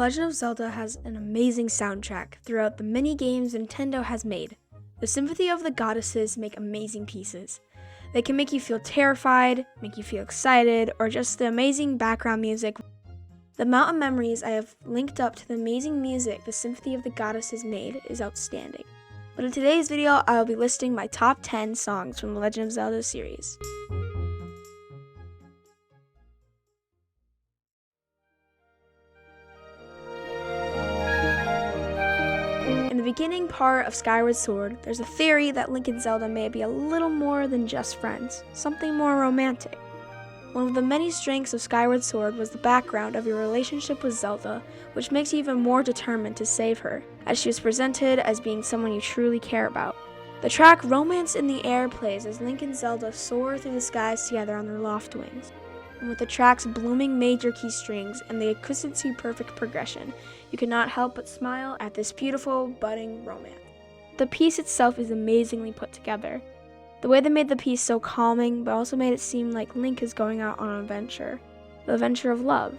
Legend of Zelda has an amazing soundtrack throughout the many games Nintendo has made. The Symphony of the Goddesses make amazing pieces. They can make you feel terrified, make you feel excited, or just the amazing background music. The amount of memories I have linked up to the amazing music the Symphony of the Goddesses made is outstanding. But in today's video, I will be listing my top 10 songs from the Legend of Zelda series. In the beginning part of Skyward Sword, there's a theory that Link and Zelda may be a little more than just friends, something more romantic. One of the many strengths of Skyward Sword was the background of your relationship with Zelda, which makes you even more determined to save her, as she was presented as being someone you truly care about. The track Romance in the Air plays as Link and Zelda soar through the skies together on their loft wings. And with the track's blooming major key strings and the exquisitely perfect progression, you cannot help but smile at this beautiful, budding romance. The piece itself is amazingly put together. The way they made the piece so calming, but also made it seem like Link is going out on an adventure, the adventure of love,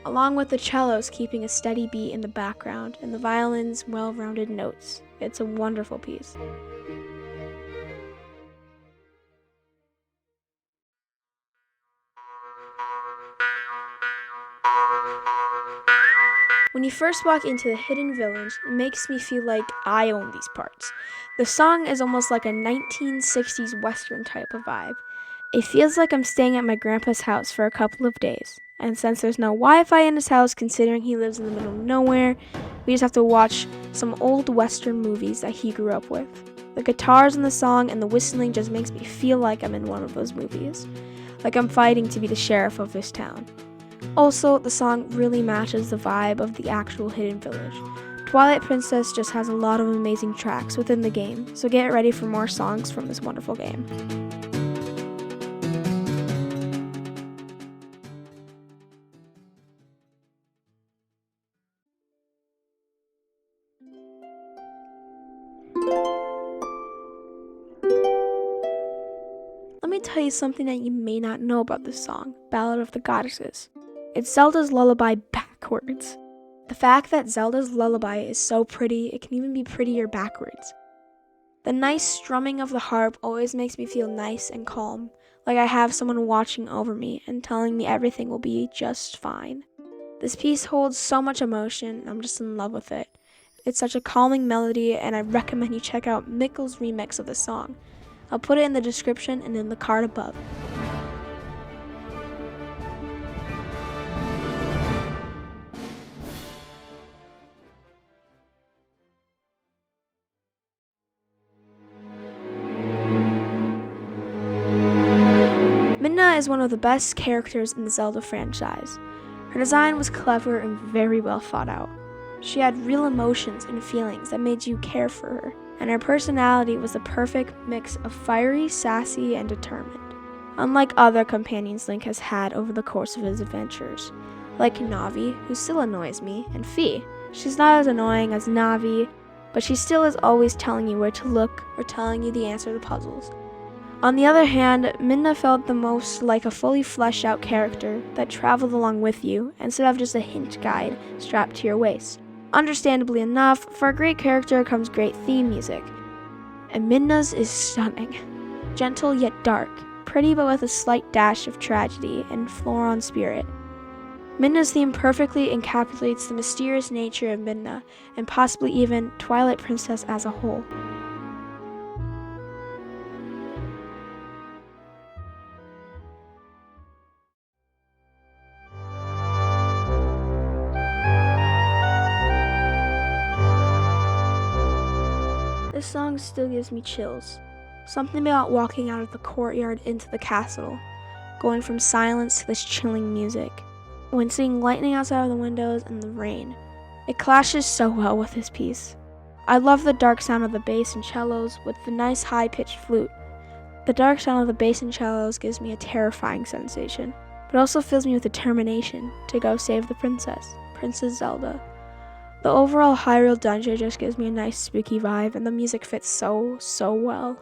along with the cellos keeping a steady beat in the background and the violin's well-rounded notes. It's a wonderful piece. When you first walk into the hidden village, it makes me feel like I own these parts. The song is almost like a 1960s Western type of vibe. It feels like I'm staying at my grandpa's house for a couple of days. And since there's no Wi-Fi in his house, considering he lives in the middle of nowhere, we just have to watch some old Western movies that he grew up with. The guitars in the song and the whistling just makes me feel like I'm in one of those movies. Like I'm fighting to be the sheriff of this town. Also, the song really matches the vibe of the actual hidden village. Twilight Princess just has a lot of amazing tracks within the game, so get ready for more songs from this wonderful game. Let me tell you something that you may not know about this song, Ballad of the Goddesses. It's Zelda's lullaby backwards. The fact that Zelda's lullaby is so pretty, it can even be prettier backwards. The nice strumming of the harp always makes me feel nice and calm, like I have someone watching over me and telling me everything will be just fine. This piece holds so much emotion, I'm just in love with it. It's such a calming melody, and I recommend you check out Mikel's remix of the song. I'll put it in the description and in the card above. Midna is one of the best characters in the Zelda franchise. Her design was clever and very well thought out. She had real emotions and feelings that made you care for her, and her personality was the perfect mix of fiery, sassy, and determined. Unlike other companions Link has had over the course of his adventures, like Navi, who still annoys me, and Fi. She's not as annoying as Navi, but she still is always telling you where to look or telling you the answer to puzzles. On the other hand, Midna felt the most like a fully fleshed out character that traveled along with you instead of just a hint guide strapped to your waist. Understandably enough, for a great character comes great theme music. And Midna's is stunning. Gentle yet dark, pretty but with a slight dash of tragedy and Floron spirit. Midna's theme perfectly encapsulates the mysterious nature of Midna and possibly even Twilight Princess as a whole. This song still gives me chills. Something about walking out of the courtyard into the castle, going from silence to this chilling music. When seeing lightning outside of the windows and the rain, it clashes so well with this piece. I love the dark sound of the bass and cellos with the nice high-pitched flute. The dark sound of the bass and cellos gives me a terrifying sensation, but also fills me with determination to go save the princess, Princess Zelda. The overall Hyrule dungeon just gives me a nice spooky vibe, and the music fits so well.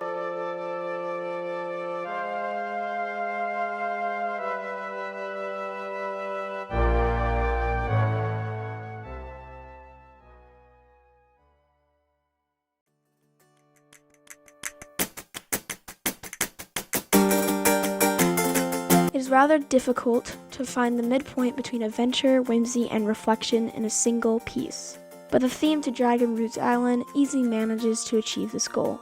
It is rather difficult to find the midpoint between adventure, whimsy, and reflection in a single piece, but the theme to Dragon Roots Island easily manages to achieve this goal.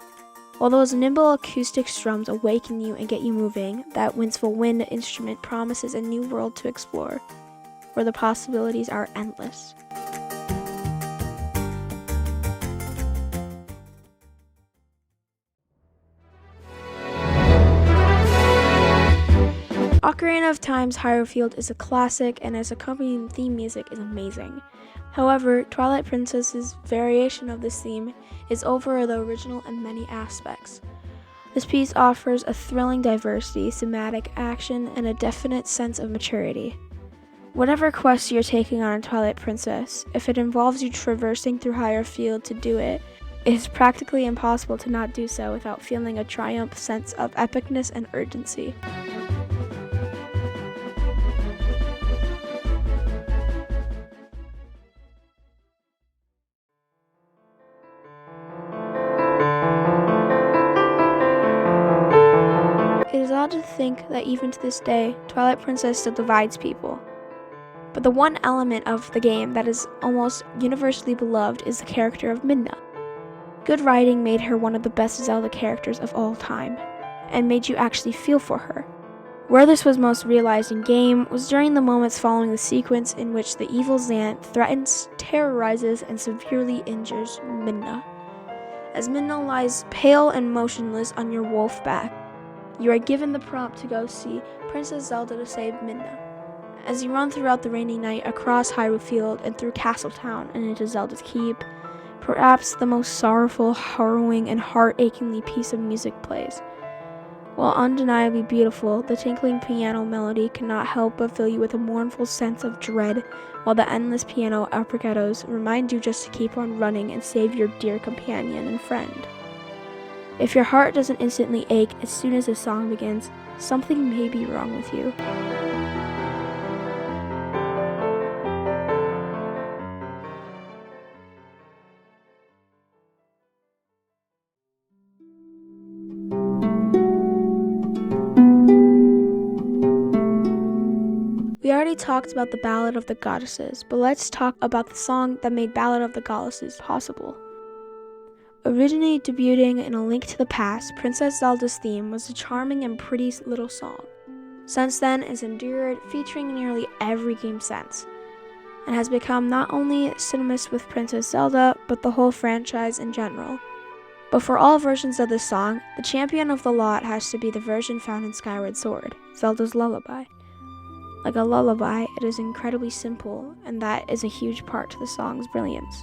While those nimble acoustic strums awaken you and get you moving, that winceful wind instrument promises a new world to explore, where the possibilities are endless. Ocarina of Time's Hyrule is a classic, and its accompanying theme music is amazing. However, Twilight Princess's variation of this theme is over the original in many aspects. This piece offers a thrilling diversity, thematic action, and a definite sense of maturity. Whatever quest you're taking on in Twilight Princess, if it involves you traversing through Hyrule to do it, it is practically impossible to not do so without feeling a triumph sense of epicness and urgency. It is odd to think that even to this day, Twilight Princess still divides people. But the one element of the game that is almost universally beloved is the character of Midna. Good writing made her one of the best Zelda characters of all time, and made you actually feel for her. Where this was most realized in game was during the moments following the sequence in which the evil Zant threatens, terrorizes, and severely injures Midna. As Midna lies pale and motionless on your wolf back, you are given the prompt to go see Princess Zelda to save Midna. As you run throughout the rainy night across Hyrule and through Castletown and into Zelda's Keep, perhaps the most sorrowful, harrowing, and heart-achingly piece of music plays. While undeniably beautiful, the tinkling piano melody cannot help but fill you with a mournful sense of dread, while the endless piano arpeggios remind you just to keep on running and save your dear companion and friend. If your heart doesn't instantly ache as soon as the song begins, something may be wrong with you. We already talked about the Ballad of the Goddesses, but let's talk about the song that made Ballad of the Goddesses possible. Originally debuting in A Link to the Past, Princess Zelda's theme was a charming and pretty little song. Since then, it's endured, featuring nearly every game since, and has become not only synonymous with Princess Zelda, but the whole franchise in general. But for all versions of this song, the champion of the lot has to be the version found in Skyward Sword, Zelda's Lullaby. Like a lullaby, it is incredibly simple, and that is a huge part to the song's brilliance.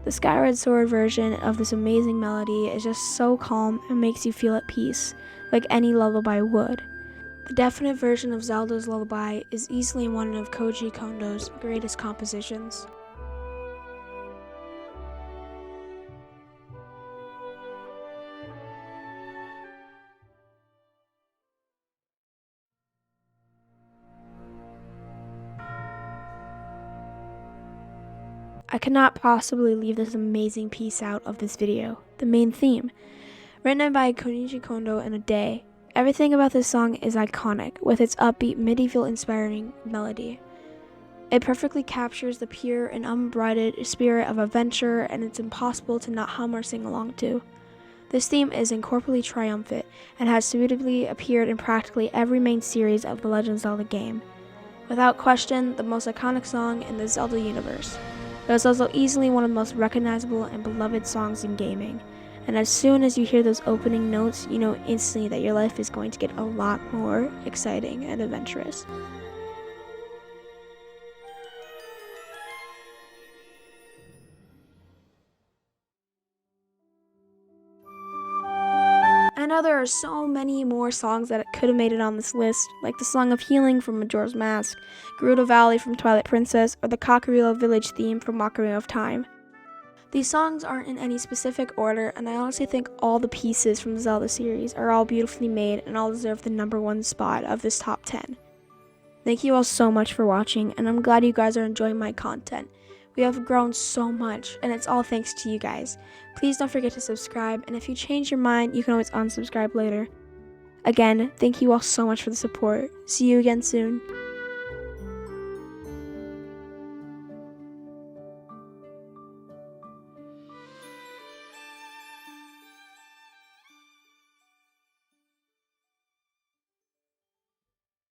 The Skyward Sword version of this amazing melody is just so calm and makes you feel at peace, like any lullaby would. The definite version of Zelda's Lullaby is easily one of Koji Kondo's greatest compositions. I cannot possibly leave this amazing piece out of this video, the main theme. Written by Koji Kondo in a day, everything about this song is iconic, with its upbeat, medieval-inspiring melody. It perfectly captures the pure and unbridled spirit of adventure, and it's impossible to not hum or sing along to. This theme is incorporately triumphant, and has suitably appeared in practically every main series of the Legend of Zelda game. Without question, the most iconic song in the Zelda universe. It is also easily one of the most recognizable and beloved songs in gaming, and as soon as you hear those opening notes, you know instantly that your life is going to get a lot more exciting and adventurous. I know there are so many more songs that could have made it on this list, like the Song of Healing from Majora's Mask, Gerudo Valley from Twilight Princess, or the Kakariko Village theme from Ocarina of Time. These songs aren't in any specific order, and I honestly think all the pieces from the Zelda series are all beautifully made and all deserve the #1 spot of this top 10. Thank you all so much for watching, and I'm glad you guys are enjoying my content. We have grown so much, and it's all thanks to you guys. Please don't forget to subscribe, and if you change your mind, you can always unsubscribe later. Again, thank you all so much for the support. See you again soon.